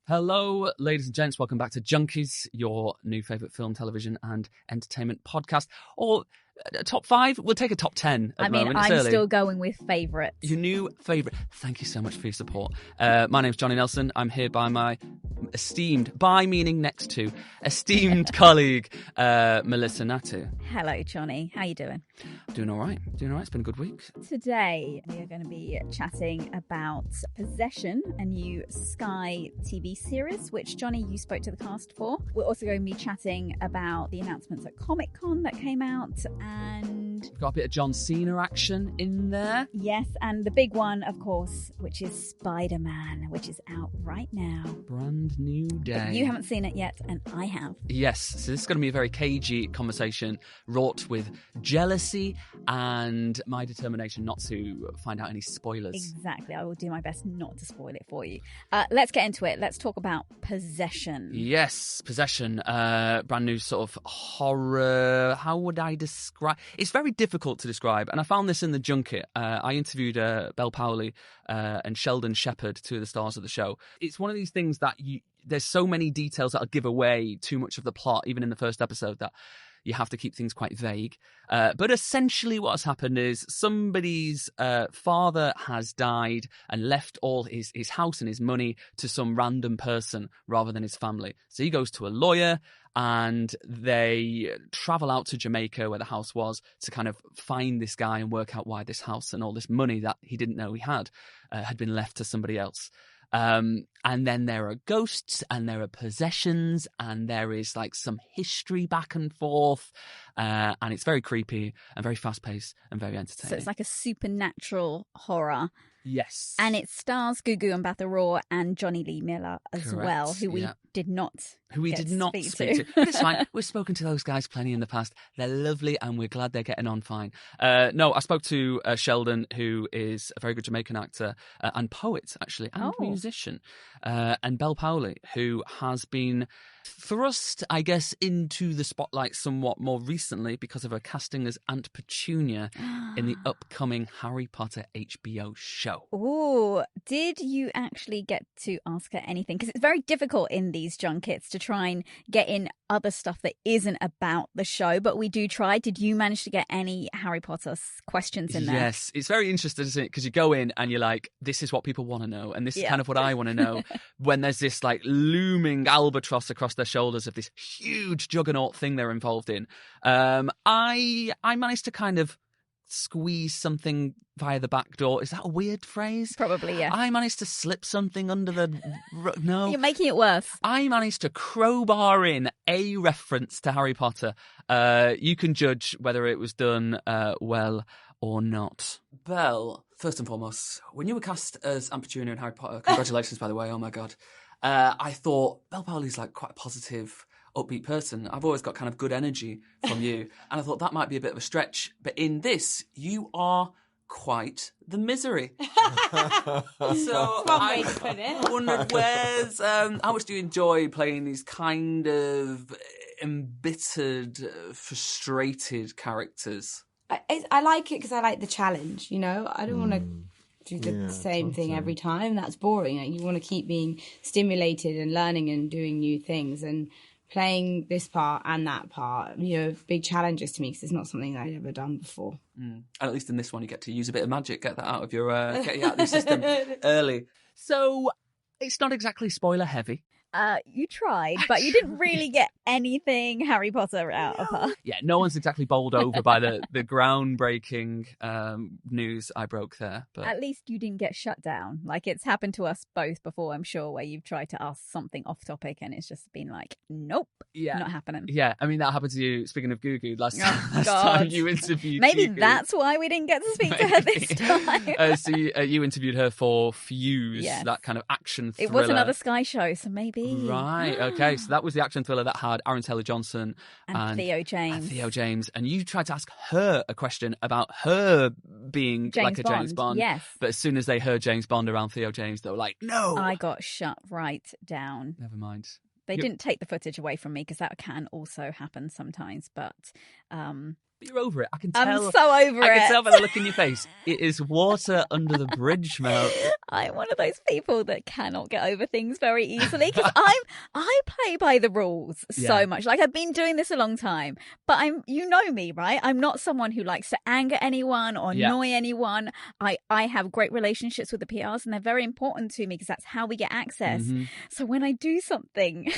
Hello, ladies and gents. Welcome back to Junkies, your new favourite film, television and entertainment podcast. Or top 5? We'll take a top 10 at the moment. It's I'm early. Still going with favourites. Your new favourite. Thank you so much for your support. My name's Jonny Nelson. I'm here by my esteemed, by meaning next to, esteemed colleague, Melissa Natu. Hello, Jonny. How you doing? Doing all right. It's been a good week. Today, we are going to be chatting about Possession, a new Sky TV series, which, Jonny, you spoke to the cast for. We're also going to be chatting about the announcements at Comic-Con that came out, and We've got a bit of John Cena action in there. yes, and the big one, of course, which is Spider-Man, which is out right now. Brand new day. You haven't seen it yet, and I have. Yes, so this is going to be a very cagey conversation, wrought with jealousy and my determination not to find out any spoilers. Exactly. I will do my best not to spoil it for you. Let's get into it. Let's talk about Possession. Yes, Possession, brand new sort of horror. How would I describe? It's very difficult to describe, and I found this in the junket. I interviewed Bel Powley and Sheldon Shepherd, two of the stars of the show. It's one of these things that there's so many details that'll give away too much of the plot, even in the first episode, that you have to keep things quite vague. But essentially what's happened is somebody's father has died and left all his house and his money to some random person rather than his family. So he goes to a lawyer and they travel out to Jamaica, where the house was, to kind of find this guy and work out why this house and all this money that he didn't know he had been left to somebody else. And then there are ghosts and there are possessions and there is like some history back and forth, and it's very creepy and very fast paced and very entertaining. So it's like a supernatural horror. Yes. And it stars Gugu Mbatha-Raw and Johnny Lee Miller as Correct, well, who we did not speak to. But it's fine. We've spoken to those guys plenty in the past. They're lovely and we're glad they're getting on fine. No, I spoke to Sheldon, who is a very good Jamaican actor and poet, actually, and musician. And Bel Powley, who has been thrust, I guess, into the spotlight somewhat more recently because of her casting as Aunt Petunia in the upcoming Harry Potter HBO show. Oh, did you actually get to ask her anything? Because it's very difficult in these junkets to try and get in other stuff that isn't about the show, but we do try. Did you manage to get any Harry Potter questions in there? Yes, it's very interesting, isn't it? Because you go in and you're like, this is what people want to know, and this is kind of what I want to know. When there's this like looming albatross across their shoulders of this huge juggernaut thing they're involved in, I managed to kind of squeeze something via the back door. Is that a weird phrase? Probably, yeah. I managed to slip something under the... No. You're making it worse. I managed to crowbar in a reference to Harry Potter. You can judge whether it was done well or not. Belle, first and foremost, when you were cast as Aunt Petunia in Harry Potter, congratulations, by the way, oh my God. I thought Bel Powley's like quite a positive, upbeat person. I've always got kind of good energy from you. And I thought that might be a bit of a stretch. But in this, you are quite the misery. So I wondered how much do you enjoy playing these kind of embittered, frustrated characters? I like it because I like the challenge, you know? I don't want to do the same thing every time. That's boring. Like, you want to keep being stimulated and learning and doing new things, and playing this part and that part, you know, big challenges to me because it's not something I'd ever done before. And at least in this one, you get to use a bit of magic, get that out of your get it out of your system early. So it's not exactly spoiler heavy. You tried, but you didn't really get anything Harry Potter out of her. Yeah, no one's exactly bowled over by the groundbreaking news I broke there. But at least you didn't get shut down. Like, it's happened to us both before, I'm sure, where you've tried to ask something off topic and it's just been like, nope, not happening. Yeah, I mean, that happened to you, speaking of Gugu, last time you interviewed Maybe Gugu. That's why we didn't get to speak to her this time. So you interviewed her for Fuse, that kind of action thriller. It was another Sky show, so maybe. Right, okay, so that was the action thriller that had Aaron Taylor-Johnson and Theo James. And you tried to ask her a question about her being like a James Bond. Yes. But as soon as they heard James Bond around Theo James, they were like, no! I got shut right down. Never mind. They didn't take the footage away from me because that can also happen sometimes. But But you're over it. I can I'm tell. so over I it. can tell by the look in your face. It is water under the bridge, Mel. I'm one of those people that cannot get over things very easily because I play by the rules so much. Like, I've been doing this a long time, but you know me, right? I'm not someone who likes to anger anyone or annoy anyone. I have great relationships with the PRs, and they're very important to me because that's how we get access. So when I do something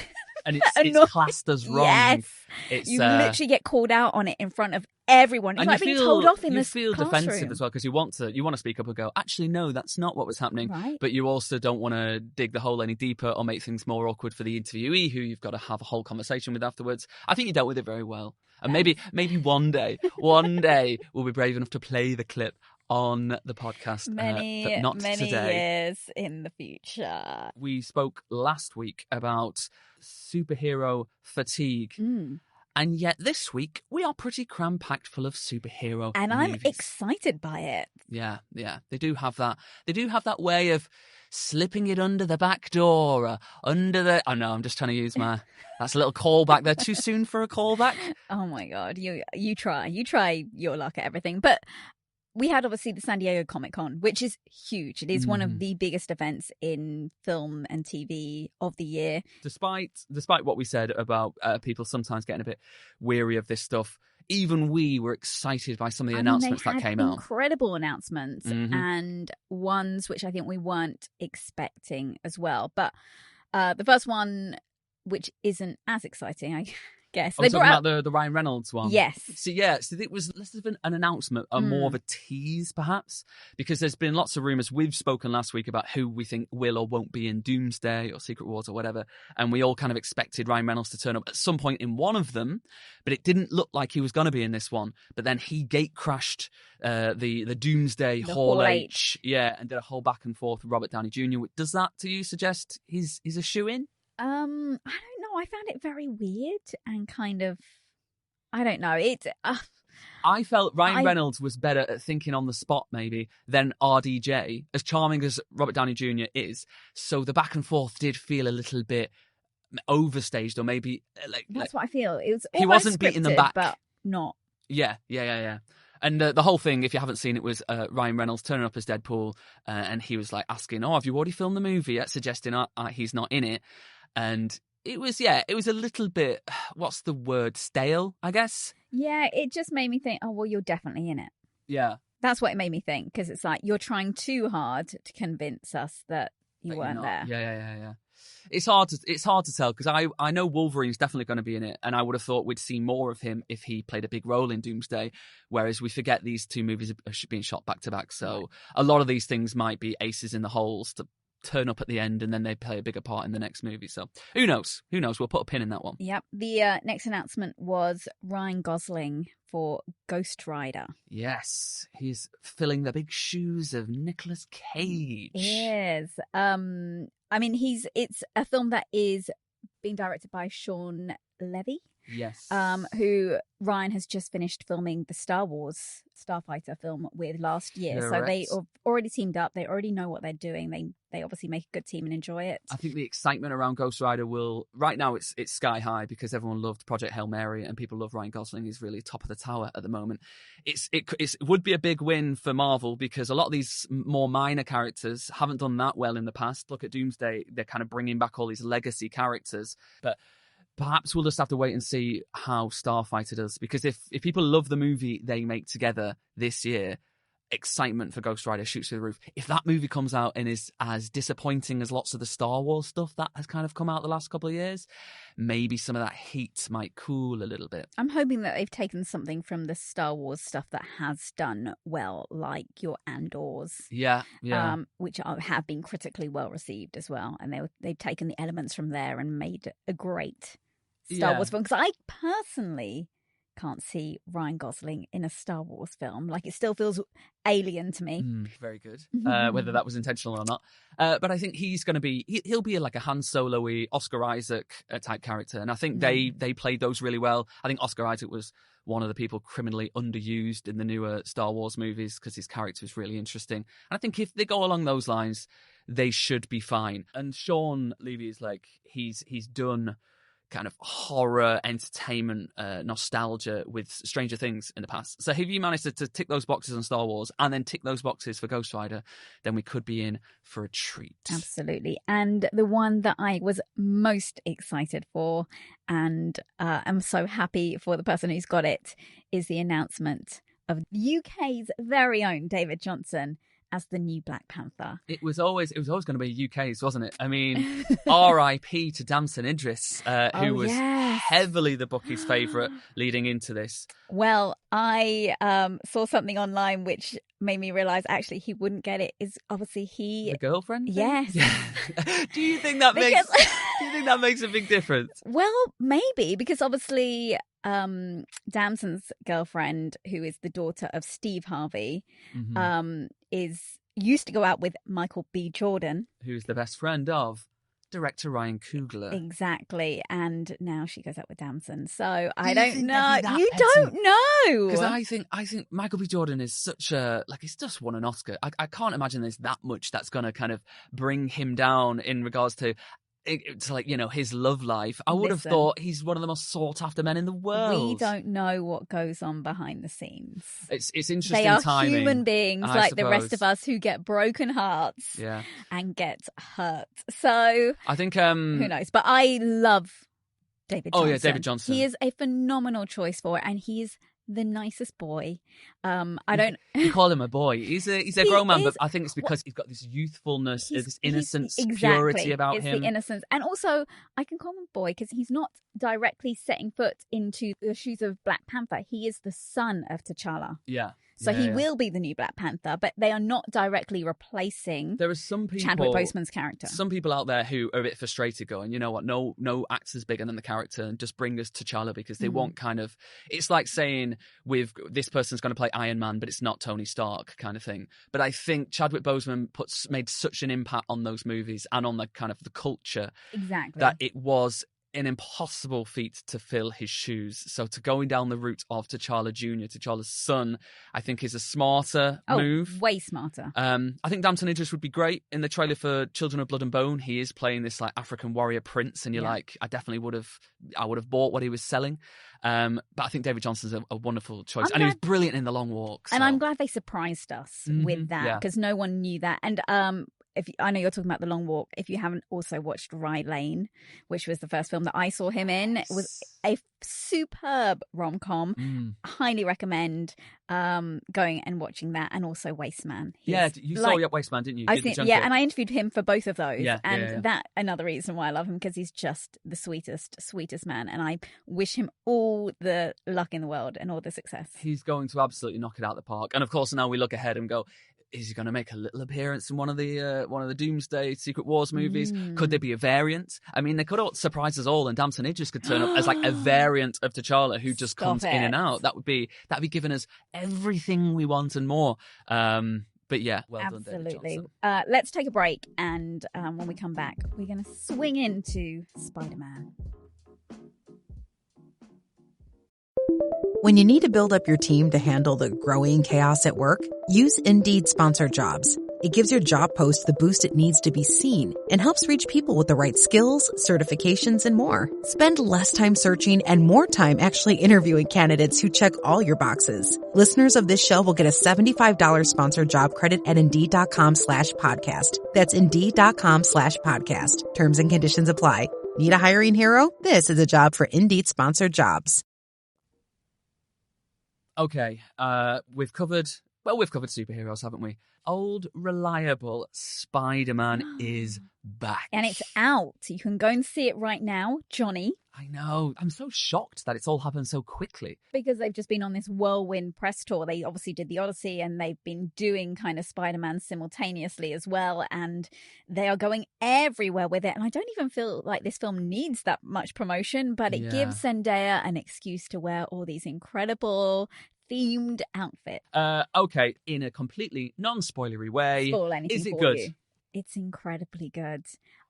and it's classed as wrong, you literally get called out on it in front of everyone. It's like being told off in this classroom. You feel defensive as well because you want to speak up and go, actually, no, that's not what was happening. Right. But you also don't want to dig the hole any deeper or make things more awkward for the interviewee who you've got to have a whole conversation with afterwards. I think you dealt with it very well. And maybe one day we'll be brave enough to play the clip on the podcast. Many today. years in the future. We spoke last week about superhero fatigue. And yet this week, we are pretty cram-packed full of superhero And movies. I'm excited by it. Yeah. They do have that. They do have that way of slipping it under the back door, under the... Oh, no, I'm just trying to use my... That's a little callback there. Too soon for a callback? Oh, my God. You try. You try your luck at everything. But we had, obviously, the San Diego Comic-Con, which is huge. It is one of the biggest events in film and TV of the year. Despite what we said about people sometimes getting a bit weary of this stuff, even we were excited by some of the announcements that came out. Incredible announcements and ones which I think we weren't expecting as well. But the first one, which isn't as exciting, I guess. They talking about the Ryan Reynolds one? Yes. So it was less of an announcement, more of a tease, perhaps, because there's been lots of rumours. We've spoken last week about who we think will or won't be in Doomsday or Secret Wars or whatever, and we all kind of expected Ryan Reynolds to turn up at some point in one of them, but it didn't look like he was going to be in this one. But then he gate crashed the Doomsday Hall H, and did a whole back and forth with Robert Downey Jr. Does that, to you, suggest he's a shoo-in? I don't know. I found it very weird and kind of, I don't know. I felt Ryan Reynolds was better at thinking on the spot, maybe, than RDJ, as charming as Robert Downey Jr. is. So the back and forth did feel a little bit overstaged, or maybe that's what I feel. It was he wasn't beating them back, but not. Yeah. And the whole thing, if you haven't seen it, was Ryan Reynolds turning up as Deadpool, and he was like asking, "Oh, have you already filmed the movie yet?" Suggesting he's not in it, and it was a little bit, what's the word, stale, I guess. Yeah, it just made me think, oh, well, you're definitely in it. Yeah. That's what it made me think, because it's like you're trying too hard to convince us that you weren't there. Yeah. It's hard to tell, because I know Wolverine's definitely going to be in it, and I would have thought we'd see more of him if he played a big role in Doomsday, whereas we forget these two movies are being shot back to back, so a lot of these things might be aces in the holes to turn up at the end and then they play a bigger part in the next movie. So who knows? We'll put a pin in that one. Yep. The next announcement was Ryan Gosling for Ghost Rider. Yes, he's filling the big shoes of Nicolas Cage. Yes. I mean, it's a film that is being directed by Sean Levy. Yes. Who Ryan has just finished filming the Star Wars Starfighter film with last year. Correct. So they have already teamed up. They already know what they're doing. They obviously make a good team and enjoy it. I think the excitement around Ghost Rider right now it's sky high, because everyone loved Project Hail Mary and people love Ryan Gosling. He's really top of the tower at the moment. It would be a big win for Marvel, because a lot of these more minor characters haven't done that well in the past. Look at Doomsday. They're kind of bringing back all these legacy characters, but perhaps we'll just have to wait and see how Starfighter does, because if people love the movie they make together this year, excitement for Ghost Rider shoots through the roof. If that movie comes out and is as disappointing as lots of the Star Wars stuff that has kind of come out the last couple of years, maybe some of that heat might cool a little bit. I'm hoping that they've taken something from the Star Wars stuff that has done well, like your Andors. Yeah. Which have been critically well received as well. And they've taken the elements from there and made a great Star Wars film. Because I personally can't see Ryan Gosling in a Star Wars film. Like, it still feels alien to me. Very good. Whether that was intentional or not. But I think he's going to be... He'll be like a Han Solo-y, Oscar Isaac type character. And I think they played those really well. I think Oscar Isaac was one of the people criminally underused in the newer Star Wars movies, because his character is really interesting. And I think if they go along those lines, they should be fine. And Sean Levy is like... He's done kind of horror, entertainment, nostalgia with Stranger Things in the past. So if you managed to tick those boxes on Star Wars and then tick those boxes for Ghost Rider, then we could be in for a treat. Absolutely. And the one that I was most excited for, and I'm so happy for the person who's got it, is the announcement of UK's very own David Johnson as the new Black Panther. It was always going to be UK's, wasn't it? I mean, R.I.P. to Damson Idris, who was heavily the bookies' favourite leading into this. Well, I saw something online which made me realise actually he wouldn't get it. Is obviously the girlfriend? Yes. Do you think that makes? Do you think that makes a big difference? Well, maybe, because obviously Damson's girlfriend, who is the daughter of Steve Harvey, used to go out with Michael B. Jordan, who's the best friend of director Ryan Coogler. Exactly. And now she goes out with Damson. So I don't know. You don't know. Because I think Michael B. Jordan is such a, like, he's just won an Oscar. I can't imagine there's that much that's going to kind of bring him down in regards to like, you know, his love life. I would have thought he's one of the most sought after men in the world. We don't know what goes on behind the scenes. It's interesting. They are timing, human beings like suppose. the rest of us who get broken hearts and get hurt. So I think who knows? But I love David Johnson. Oh yeah, David Johnson. He is a phenomenal choice for it, and he's the nicest boy. I don't. You call him a boy. He's a grown man, but I think it's because he's got this youthfulness, this innocence, purity about him. It's the innocence, and also I can call him a boy because he's not directly setting foot into the shoes of Black Panther. He is the son of T'Challa. Yeah. So he will be the new Black Panther, but they are not directly replacing there are some people, Chadwick Boseman's character. Some people out there who are a bit frustrated going, you know what, no actor's bigger than the character, and just bring us T'Challa, because they want kind of, it's like saying with this person's going to play Iron Man, but it's not Tony Stark kind of thing. But I think Chadwick Boseman made such an impact on those movies and on the kind of the culture that it was an impossible feat to fill his shoes. So to going down the route of T'Challa Jr., T'Challa's son, I think is a smarter move. Way smarter. I think Damson Idris would be great in the trailer for Children of Blood and Bone. He is playing this like African warrior prince, and you're like, I would have bought what he was selling. But I think David Johnson's a wonderful choice, and he was brilliant in The Long Walk. So. And I'm glad they surprised us with that, because no one knew that. And I know you're talking about The Long Walk. If you haven't also watched Rye Lane, which was the first film that I saw him in, it was a superb rom-com. Highly recommend going and watching that, and also Waste Man. You saw Waste Man, didn't you? And I interviewed him for both of those. That another reason why I love him, because he's just the sweetest man, and I wish him all the luck in the world and all the success. He's going to absolutely knock it out of the park. And of course, now we look ahead and go, is he going to make a little appearance in one of the Doomsday Secret Wars movies? Could there be a variant? I mean, they could all surprise us all, and Damson Idris could turn up as like a variant of T'Challa who just comes in and out. That'd be giving us everything we want and more. But yeah, well done, David Johnson. Let's take a break, and when we come back, we're going to swing into Spider-Man. When you need to build up your team to handle the growing chaos at work, use Indeed Sponsored Jobs. It gives your job post the boost it needs to be seen and helps reach people with the right skills, certifications, and more. Spend less time searching and more time actually interviewing candidates who check all your boxes. Listeners of this show will get a $75 sponsored job credit at Indeed.com/podcast. That's Indeed.com/podcast. Terms and conditions apply. Need a hiring hero? This is a job for Indeed Sponsored Jobs. Okay, we've covered superheroes, haven't we? Old, reliable Spider-Man is back. And it's out. You can go and see it right now, Johnny. I know. I'm so shocked that it's all happened so quickly. Because they've just been on this whirlwind press tour. They obviously did the Odyssey, and they've been doing kind of Spider-Man simultaneously as well. And they are going everywhere with it. And I don't even feel like this film needs that much promotion, but it gives Zendaya an excuse to wear all these incredible themed outfits. Okay, in a completely non-spoilery way. Spoil anything is it for good? You. It's incredibly good.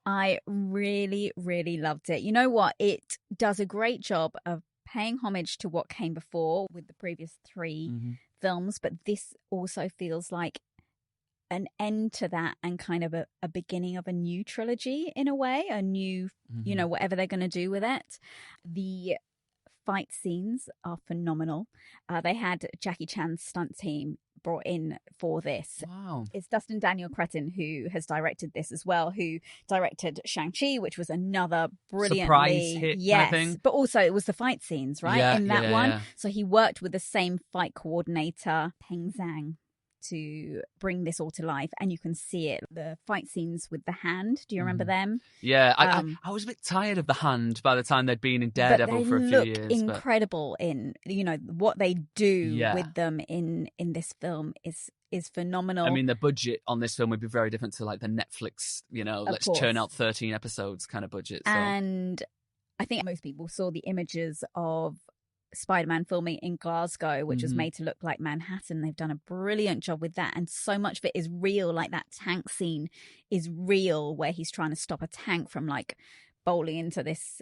I really, really loved it. You know what? It does a great job of paying homage to what came before with the previous three films, but this also feels like an end to that and kind of a beginning of a new trilogy in a way, a new, you know, whatever they're going to do with it. The fight scenes are phenomenal. They had Jackie Chan's stunt team brought in for this. Wow. It's Dustin Daniel Cretton who has directed this as well, who directed Shang-Chi, which was another brilliantly surprise hit kind of thing. But also it was the fight scenes, right? In that one. So he worked with the same fight coordinator, Peng Zhang, to bring this all to life, and you can see it. The fight scenes with the hand, do you remember them? Yeah, I was a bit tired of the hand by the time they'd been in Daredevil for a few years. They look incredible in, you know, what they do with them in this film is phenomenal. I mean, the budget on this film would be very different to like the Netflix, you know, let's churn out 13 episodes kind of budget. So. And I think most people saw the images of Spider-Man filming in Glasgow, which was made to look like Manhattan. They've done a brilliant job with that, and so much of it is real. Like that tank scene is real, where he's trying to stop a tank from like bowling into this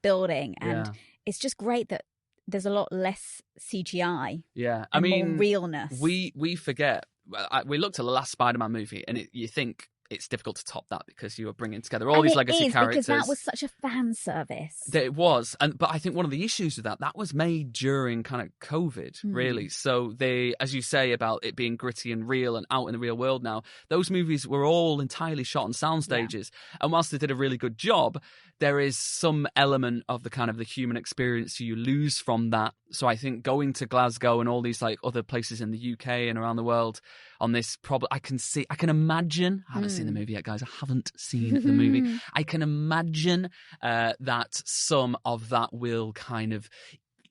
building, and it's just great that there's a lot less CGI. Yeah, I mean, more realness. We forget. We looked at the last Spider-Man movie, and you think it's difficult to top that because you were bringing together all these legacy characters. Because that was such a fan service. It was, but I think one of the issues with that was made during kind of COVID, really. So they, as you say about it being gritty and real and out in the real world now, those movies were all entirely shot on sound stages. Yeah. And whilst they did a really good job, there is some element of the kind of the human experience you lose from that. So I think going to Glasgow and all these like other places in the UK and around the world on this, I can imagine. I haven't seen the movie yet, guys. I haven't seen the movie. I can imagine that some of that will kind of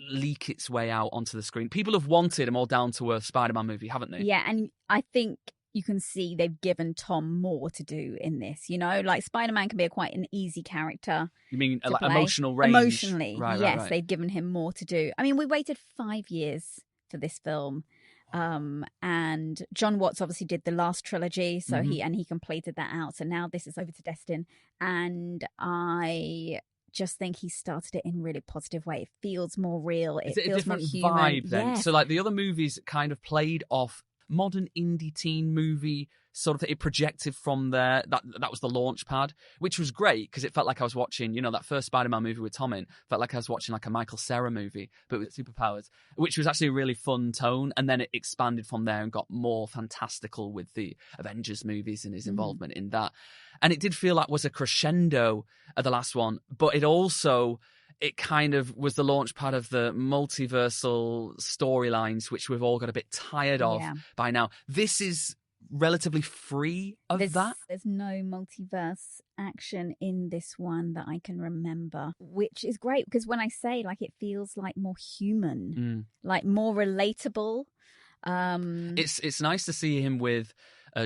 leak its way out onto the screen. People have wanted a more down-to-earth Spider-Man movie, haven't they? Yeah, and I think you can see they've given Tom more to do in this, you know? Like, Spider-Man can be quite an easy character. You mean like emotional range? Emotionally, yes, right. They've given him more to do. I mean, we waited 5 years for this film. And John Watts obviously did the last trilogy, so he completed that out. So now this is over to Destin, and I just think he started it in a really positive way. It feels more real. It feels more human. Vibe then. Yes. So like the other movies kind of played off modern indie teen movie sort of, it projected from there. That was the launch pad, which was great because it felt like I was watching, you know, that first Spider-Man movie with Tom in, felt like I was watching like a Michael Cera movie, but with superpowers, which was actually a really fun tone. And then it expanded from there and got more fantastical with the Avengers movies and his involvement in that. And it did feel like was a crescendo at the last one, but it kind of was the launch pad of the multiversal storylines, which we've all got a bit tired of by now. This is relatively free of that. There's no multiverse action in this one that I can remember, which is great because when I say like it feels like more human, like more relatable. It's nice to see him with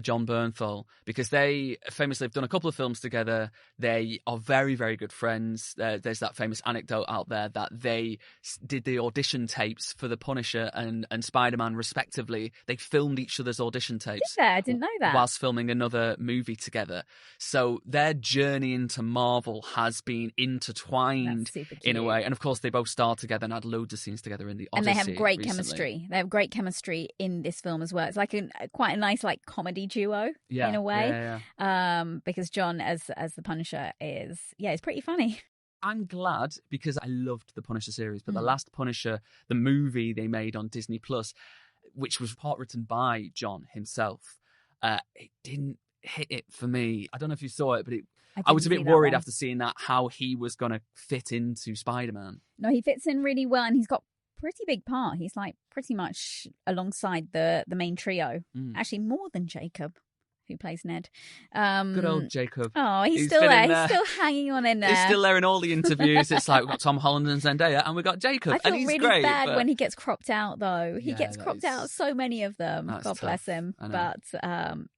John Bernthal because they famously have done a couple of films together. They are very, very good friends. There's that famous anecdote out there that they did the audition tapes for The Punisher and Spider-Man respectively. They filmed each other's audition tapes. I didn't know that. Whilst filming another movie together. So their journey into Marvel has been intertwined in a way. And of course they both starred together and had loads of sines together in the Odyssey. And they have great recently. Chemistry. They have great chemistry in this film as well. It's like quite a nice like comedy duo in a way. Because John as the Punisher is pretty funny. I'm glad because I loved the Punisher series, but the last Punisher, the movie they made on Disney Plus, which was part written by John himself, it didn't hit it for me. I don't know if you saw it, but I was a bit worried after seeing that how he was going to fit into Spider-Man. No, he fits in really well, and he's got pretty big part. He's like pretty much alongside the main trio. Actually, more than Jacob, who plays Ned. Good old Jacob. Oh, he's still there. He's still hanging on in there. He's still there in all the interviews. It's like we've got Tom Holland and Zendaya, and we've got Jacob. I feel and he's really great, bad when he gets cropped out, though. He gets cropped out so many of them. God tough. bless him. But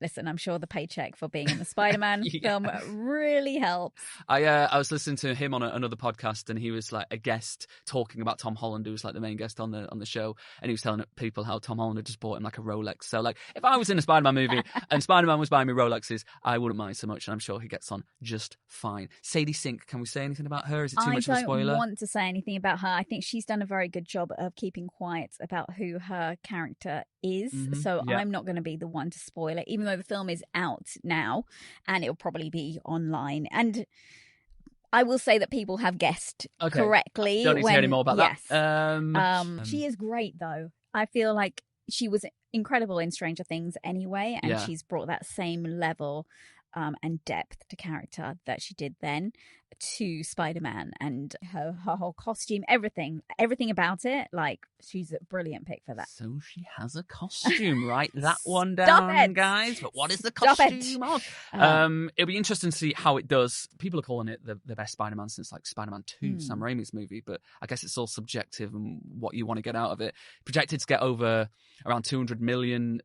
listen, I'm sure the paycheck for being in the Spider-Man film really helps. I was listening to him on another podcast, and he was like a guest talking about Tom Holland, who was like the main guest on the show, and he was telling people how Tom Holland had just bought him like a Rolex. So like, if I was in a Spider-Man movie and Spider-Man Tom was buying me Rolexes, I wouldn't mind so much, and I'm sure he gets on just fine. Sadie Sink, can we say anything about her? Is it too much of a spoiler? I don't want to say anything about her. I think she's done a very good job of keeping quiet about who her character is. So I'm not going to be the one to spoil it, even though the film is out now and it'll probably be online. And I will say that people have guessed correctly. Don't need to hear any more about that. She is great, though. I feel like she was incredible in Stranger Things anyway, and she's brought that same level and depth to character that she did then to Spider-Man, and her whole costume, everything about it. Like, she's a brilliant pick for that. So she has a costume, right? That one down, guys. But what is the costume of? It'll be interesting to see how it does. People are calling it the best Spider-Man since like Spider-Man 2, Sam Raimi's movie, but I guess it's all subjective and what you want to get out of it. Projected to get over around $200 million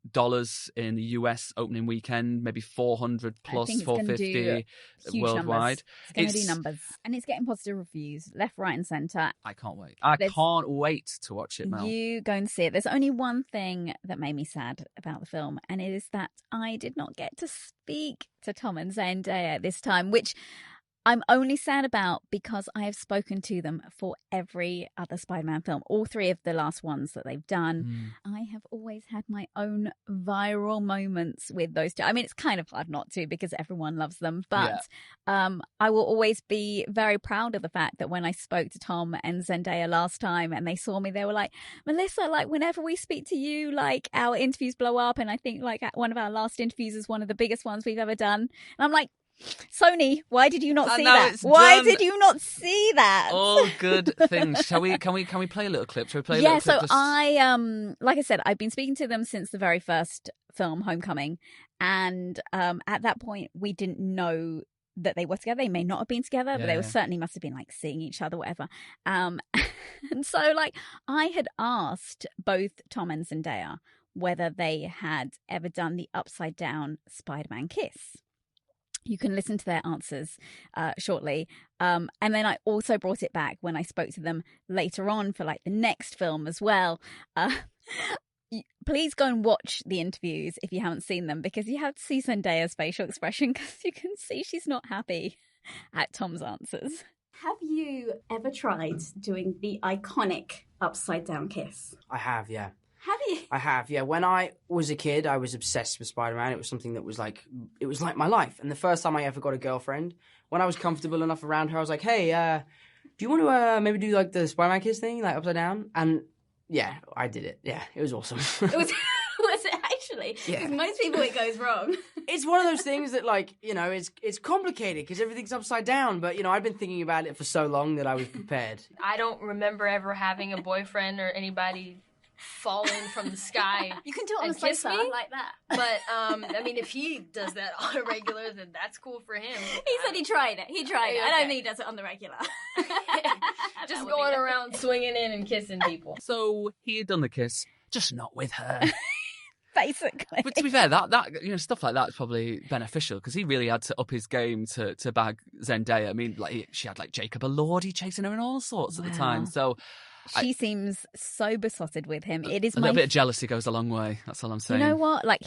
in the US opening weekend, maybe 400 plus, 450 worldwide. It's going to do numbers, and it's getting positive reviews left, right, and centre. I can't wait. I can't wait to watch it, Mel. You go and see it. There's only one thing that made me sad about the film, and it is that I did not get to speak to Tom and Zendaya this time, which I'm only sad about because I have spoken to them for every other Spider-Man film, all three of the last ones that they've done. I have always had my own viral moments with those two. I mean, it's kind of hard not to because everyone loves them, but I will always be very proud of the fact that when I spoke to Tom and Zendaya last time and they saw me, they were like, Melissa, like whenever we speak to you, like our interviews blow up, and I think like one of our last interviews is one of the biggest ones we've ever done. And I'm like, Sony, why did you not see that? Why did you not see that? All good things. Can we play a little clip? Shall we play a little clip? So I like I said, I've been speaking to them since the very first film, Homecoming, and at that point we didn't know that they were together. They may not have been together, but they certainly must have been like seeing each other, whatever. And so like I had asked both Tom and Zendaya whether they had ever done the upside down Spider-Man kiss. You can listen to their answers shortly. And then I also brought it back when I spoke to them later on for like the next film as well. Please go and watch the interviews if you haven't seen them, because you have to see Zendaya's facial expression, because you can see she's not happy at Tom's answers. Have you ever tried doing the iconic upside down kiss? I have, yeah. Have you? I have, yeah. When I was a kid, I was obsessed with Spider-Man. It was something that was like, it was like my life. And the first time I ever got a girlfriend, when I was comfortable enough around her, I was like, hey, do you want to maybe do like the Spider-Man kiss thing, like upside down? And yeah, I did it. Yeah, it was awesome. Was it actually? Yeah. Because most people it goes wrong. It's one of those things that, like, you know, it's complicated because everything's upside down. But, you know, I've been thinking about it for so long that I was prepared. I don't remember ever having a boyfriend or anybody falling from the sky. You can do it on and the kiss me like that. But I mean, if he does that on a regular, then that's cool for him. He said he tried it. He tried it. Okay. I don't think he does it on the regular. Just going around swinging in and kissing people. So he had done the kiss, just not with her. Basically. But to be fair, that you know, stuff like that is probably beneficial, because he really had to up his game to bag Zendaya. I mean, like she had like Jacob Elordi chasing her and all sorts at the time. So she seems so besotted with him. It is a little bit of jealousy goes a long way. That's all I'm saying. You know what? Like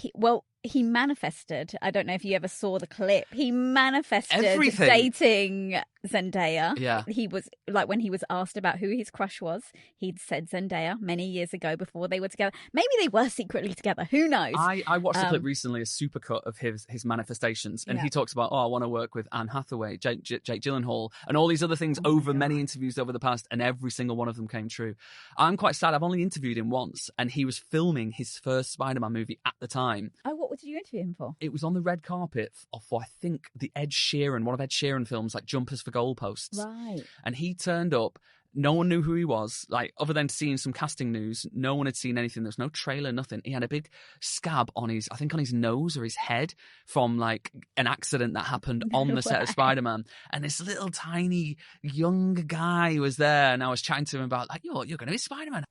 he manifested. I don't know if you ever saw the clip. He manifested everything. Dating Zendaya. Yeah. He was like, when he was asked about who his crush was, he'd said Zendaya many years ago before they were together. Maybe they were secretly together. Who knows? I watched a clip recently, a supercut of his manifestations, and he talks about, I want to work with Anne Hathaway, Jake Gyllenhaal, and all these other things over many interviews over the past, and every single one of them came true. I'm quite sad. I've only interviewed him once, and he was filming his first Spider-Man movie at the time. Oh, what did you interview him for? It was on the red carpet for, I think, the one of Ed Sheeran films, like Jumpers for Goalposts. Right. And he turned up. No one knew who he was, like, other than seeing some casting news. No one had seen anything. There was no trailer, nothing. He had a big scab on his nose or his head from, like, an accident that happened on the set of Spider-Man. And this little tiny young guy was there, and I was chatting to him about, like, you're going to be Spider-Man.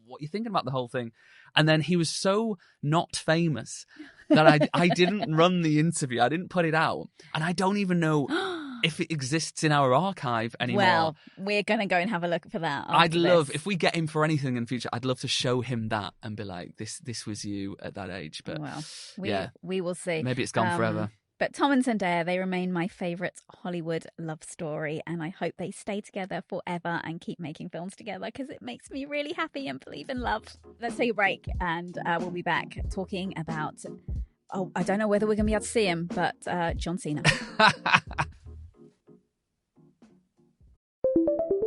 What are you thinking about the whole thing? And then he was so not famous that I didn't run the interview. I didn't put it out. And I don't even know if it exists in our archive anymore. Well, we're going to go and have a look for that. I'd love, this. if we get him for anything in the future, I'd love to show him that and be like, this was you at that age. But Well, yeah, we will see. maybe it's gone forever. But Tom and Zendaya, they remain my favourite Hollywood love story, and I hope they stay together forever and keep making films together because it makes me really happy and believe in love. Let's take a break, and we'll be back talking about, I don't know whether we're going to be able to see him, but John Cena.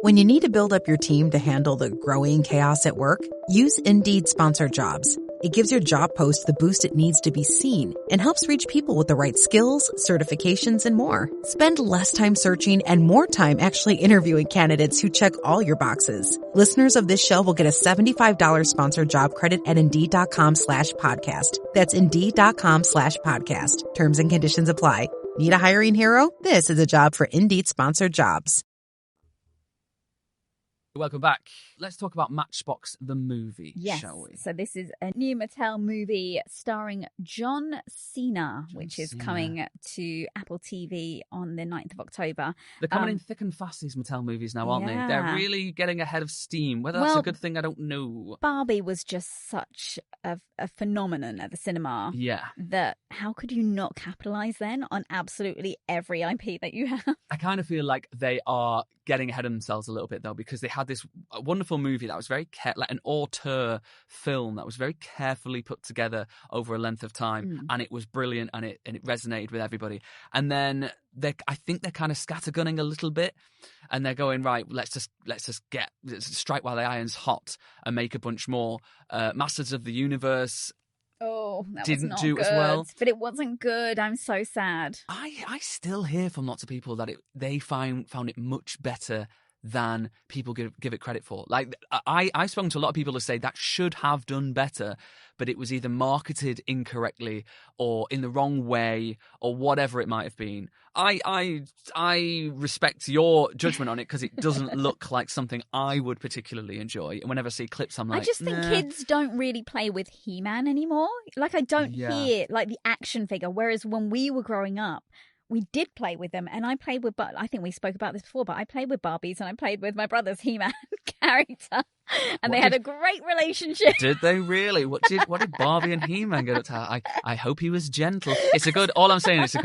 When you need to build up your team to handle the growing chaos at work, use Indeed Sponsored Jobs. It gives your job post the boost it needs to be seen and helps reach people with the right skills, certifications, and more. Spend less time searching and more time actually interviewing candidates who check all your boxes. Listeners of this show will get a $75 sponsored job credit at Indeed.com/podcast. That's Indeed.com/podcast. Terms and conditions apply. Need a hiring hero? This is a job for Indeed Sponsored Jobs. Welcome back. Let's talk about Matchbox, the movie, Yes. shall we? So this is a new Mattel movie starring John Cena, which is coming to Apple TV on the 9th of October. They're coming in thick and fast, these Mattel movies now, aren't they? They're really getting ahead of steam. Whether that's a good thing, I don't know. Barbie was just such a phenomenon at the cinema. Yeah. That how could you not capitalize then on absolutely every IP that you have? I kind of feel like they are getting ahead of themselves a little bit, though, because they had this wonderful movie that was very like an auteur film that was very carefully put together over a length of time, and it was brilliant, and it resonated with everybody. And then I think they're kind of scattergunning a little bit, and they're going, right, let's just strike while the iron's hot and make a bunch more. Masters of the Universe. Oh, that didn't was not do good. as well. But it wasn't good. I'm so sad. I still hear from lots of people that they found it much better than people give it credit for. Like I've spoken to a lot of people who say that should have done better, but it was either marketed incorrectly or in the wrong way or whatever it might have been. I respect your judgment on it because it doesn't look like something I would particularly enjoy. And whenever I see clips, I'm like, I just think kids don't really play with He-Man anymore. Like I don't hear like the action figure. Whereas when we were growing up, we did play with them, and I played with, but I think we spoke about this before, but I played with Barbies and I played with my brother's He-Man character, and they had a great relationship. Did they really? What did Barbie and He-Man get up to? I hope he was gentle. It's a good. All I'm saying, it's a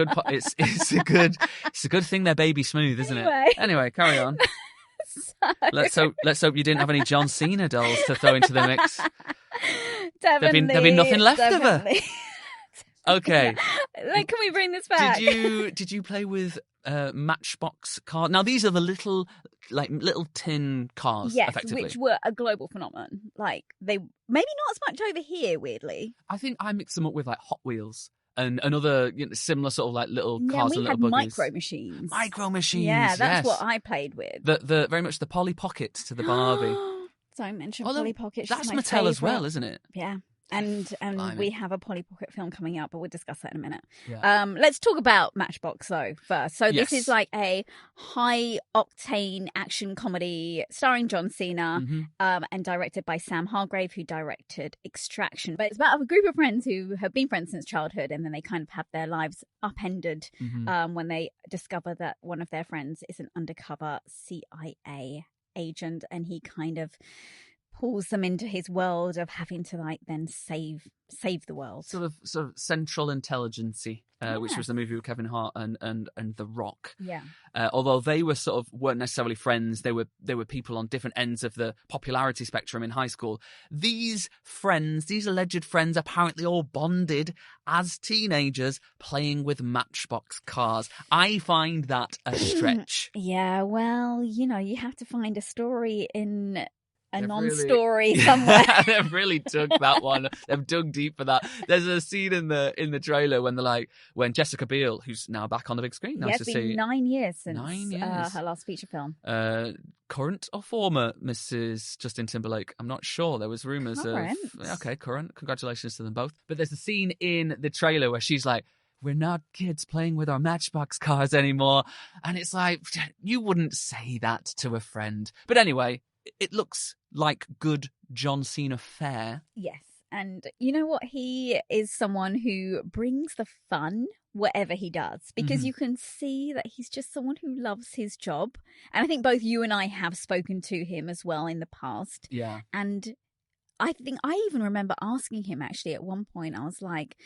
good thing they're baby smooth, isn't it? Anyway, carry on. Let's hope you didn't have any John Cena dolls to throw into the mix. Definitely, there'd be nothing left of her. Okay. Like, can we bring this back? Did you play with Matchbox cars? Now these are the little tin cars, yes, effectively, which were a global phenomenon. Like they maybe not as much over here, weirdly. I think I mix them up with like Hot Wheels and other similar sort of like little cars and little buggies. Micro machines. Yeah, that's what I played with. The very much the Polly Pocket to the Barbie. Don't mention Polly Pocket. That's Mattel as well, isn't it? Yeah. And we have a Polly Pocket film coming out, but we'll discuss that in a minute. Yeah. Let's talk about Matchbox, though, first. So Yes. this is like a high-octane action comedy starring John Cena and directed by Sam Hargrave, who directed Extraction. But it's about a group of friends who have been friends since childhood, and then they kind of have their lives upended when they discover that one of their friends is an undercover CIA agent, and he kind of pulls them into his world of having to like then save the world. Sort of Central Intelligence-y, which was the movie with Kevin Hart and The Rock. Yeah. Although they weren't necessarily friends, they were people on different ends of the popularity spectrum in high school. These alleged friends, apparently all bonded as teenagers playing with Matchbox cars. I find that a stretch. Yeah, well, you have to find a story in a non-story somewhere. They've really dug that one. They've dug deep for that. There's a scene in the trailer when Jessica Biel, who's now back on the big screen. Nice to see. It's been 9 years since her last feature film. Current or former Mrs. Justin Timberlake? I'm not sure. There was rumours of... Okay, current. Congratulations to them both. But there's a scene in the trailer where she's like, we're not kids playing with our Matchbox cars anymore. And it's like, you wouldn't say that to a friend. But anyway, it looks like good John Cena fare. Yes. And you know what? He is someone who brings the fun whatever he does, because you can see that he's just someone who loves his job. And I think both you and I have spoken to him as well in the past. Yeah. And I think I even remember asking him actually at one point, I was like,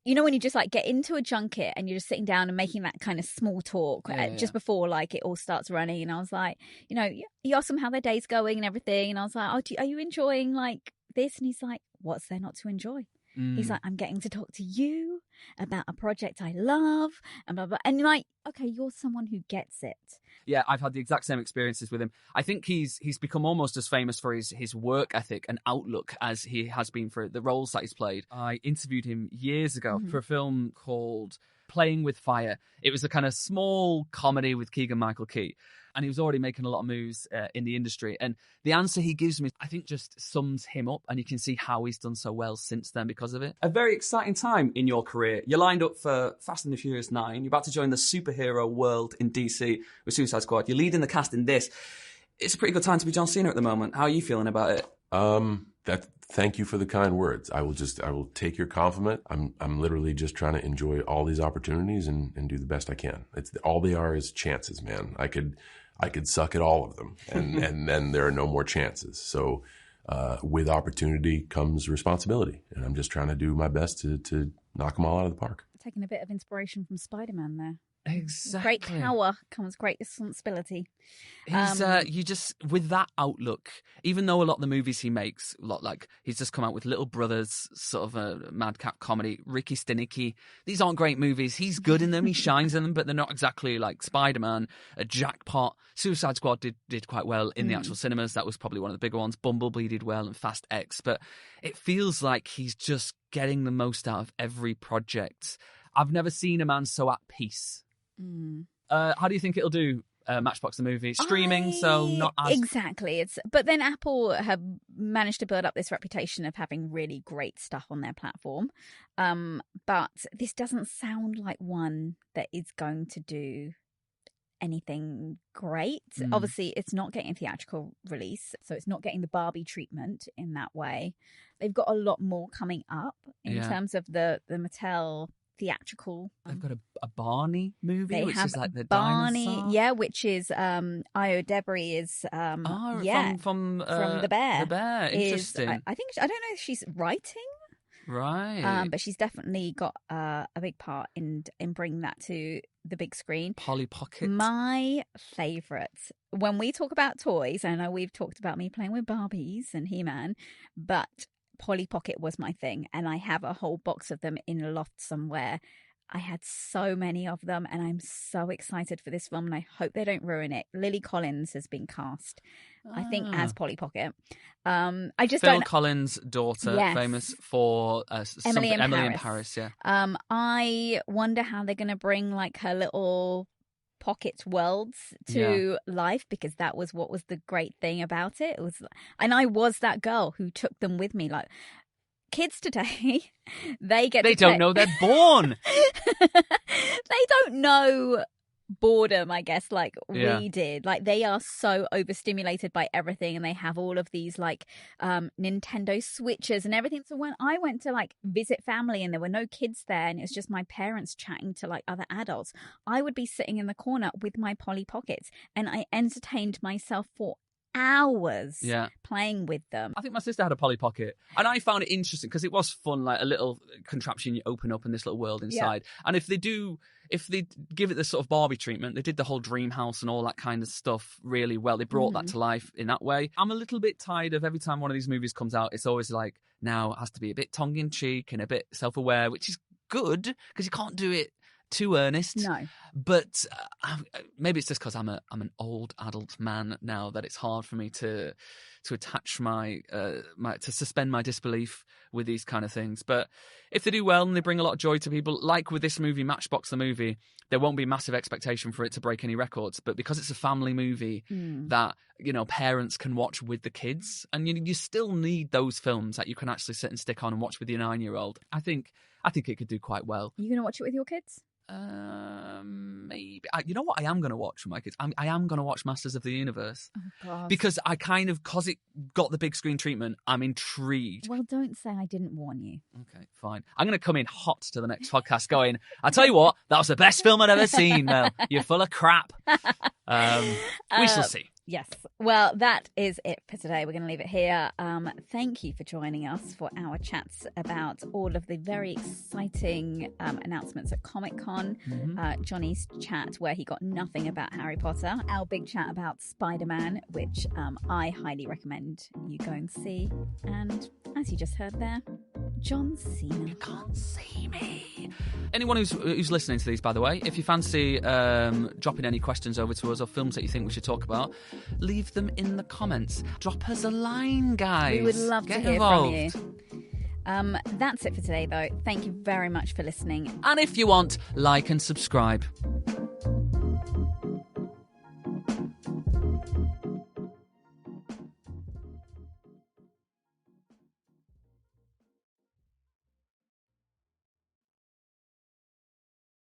you know, when you just like get into a junket and you're just sitting down and making that kind of small talk just before like it all starts running. And I was like, you know, you ask them how their day's going and everything. And I was like, oh, are you enjoying like this? And he's like, what's there not to enjoy? He's like, I'm getting to talk to you about a project I love and blah, blah. And you're like, okay, you're someone who gets it. Yeah, I've had the exact same experiences with him. I think he's become almost as famous for his work ethic and outlook as he has been for the roles that he's played. I interviewed him years ago for a film called Playing with Fire. It was a kind of small comedy with Keegan-Michael Key. And he was already making a lot of moves in the industry. And the answer he gives me, I think, just sums him up. And you can see how he's done so well since then because of it. A very exciting time in your career. You're lined up for Fast and the Furious 9. You're about to join the superhero world in DC with Suicide Squad. You're leading the cast in this. It's a pretty good time to be John Cena at the moment. How are you feeling about it? Thank you for the kind words. I will take your compliment. I'm literally just trying to enjoy all these opportunities and do the best I can. All they are is chances, man. I could suck at all of them, and then there are no more chances. So with opportunity comes responsibility, and I'm just trying to do my best to knock them all out of the park. Taking a bit of inspiration from Spider-Man there. Exactly. Great power comes great responsibility. You just, with that outlook, even though a lot of the movies he makes, he's just come out with Little Brothers, sort of a madcap comedy, Ricky Stenicki. These aren't great movies. He's good in them. He shines in them, but they're not exactly like Spider-Man, a jackpot. Suicide Squad did quite well in the actual cinemas. That was probably one of the bigger ones. Bumblebee did well and Fast X, but it feels like he's just getting the most out of every project. I've never seen a man so at peace. How do you think it'll do, Matchbox the movie? Streaming, so not as... Exactly. But then Apple have managed to build up this reputation of having really great stuff on their platform. But this doesn't sound like one that is going to do anything great. Obviously, it's not getting a theatrical release, so it's not getting the Barbie treatment in that way. They've got a lot more coming up in terms of the Mattel theatrical. They've got a Barney movie, which is like the Barney, dinosaur. Which is Io Debris is from the Bear. The Bear, interesting. I don't know if she's writing, right? But she's definitely got a big part in bringing that to the big screen. Polly Pocket, my favourite. When we talk about toys, I know we've talked about me playing with Barbies and He-Man, but Polly Pocket was my thing, and I have a whole box of them in a loft somewhere. I had so many of them, and I'm so excited for this film, and I hope they don't ruin it. Lily Collins has been cast, I think, as Polly Pocket. I just Phil don't... Collins' daughter, famous for Emily in Paris. Yeah. I wonder how they're going to bring like her little Pocket worlds to life, because that was what was the great thing about it. It was, and I was that girl who took them with me. Like, kids today, they don't know they're born. They don't know boredom, I guess, like we did. Like, they are so overstimulated by everything, and they have all of these like Nintendo Switches and everything. So when I went to like visit family and there were no kids there and it was just my parents chatting to like other adults, I would be sitting in the corner with my Polly Pockets, and I entertained myself for hours playing with them. I think my sister had a Polly Pocket, and I found it interesting because it was fun, like a little contraption you open up in this little world inside. And if they give it the sort of Barbie treatment, they did the whole dream house and all that kind of stuff really well. They brought that to life in that way. I'm a little bit tired of every time one of these movies comes out, it's always like, now it has to be a bit tongue-in-cheek and a bit self-aware, which is good because you can't do it too earnest. No. But maybe it's just because I'm an old adult man now that it's hard for me to attach to suspend my disbelief with these kind of things. But if they do well and they bring a lot of joy to people, like with this movie, Matchbox the movie, there won't be massive expectation for it to break any records. But because it's a family movie that, you know, parents can watch with the kids, and you still need those films that you can actually sit and stick on and watch with your 9-year-old. I think it could do quite well. Are you going to watch it with your kids? Maybe. You know what I am going to watch for my kids? I am going to watch Masters of the Universe. Oh, God. Because because it got the big screen treatment, I'm intrigued. Well, don't say I didn't warn you. Okay, fine. I'm going to come in hot to the next podcast going, I'll tell you what, that was the best film I'd ever seen, Mel. You're full of crap. We shall see. Yes. Well, that is it for today. We're going to leave it here. Thank you for joining us for our chats about all of the very exciting announcements at Comic-Con. Johnny's chat where he got nothing about Harry Potter. Our big chat about Spider-Man, which I highly recommend you go and see. And as you just heard there, John Cena. You can't see me. Anyone who's listening to these, by the way, if you fancy dropping any questions over to us or films that you think we should talk about, leave them in the comments. Drop us a line, guys. We would love Get to hear involved. from you. That's it for today, though. Thank you very much for listening. And if you want, like and subscribe.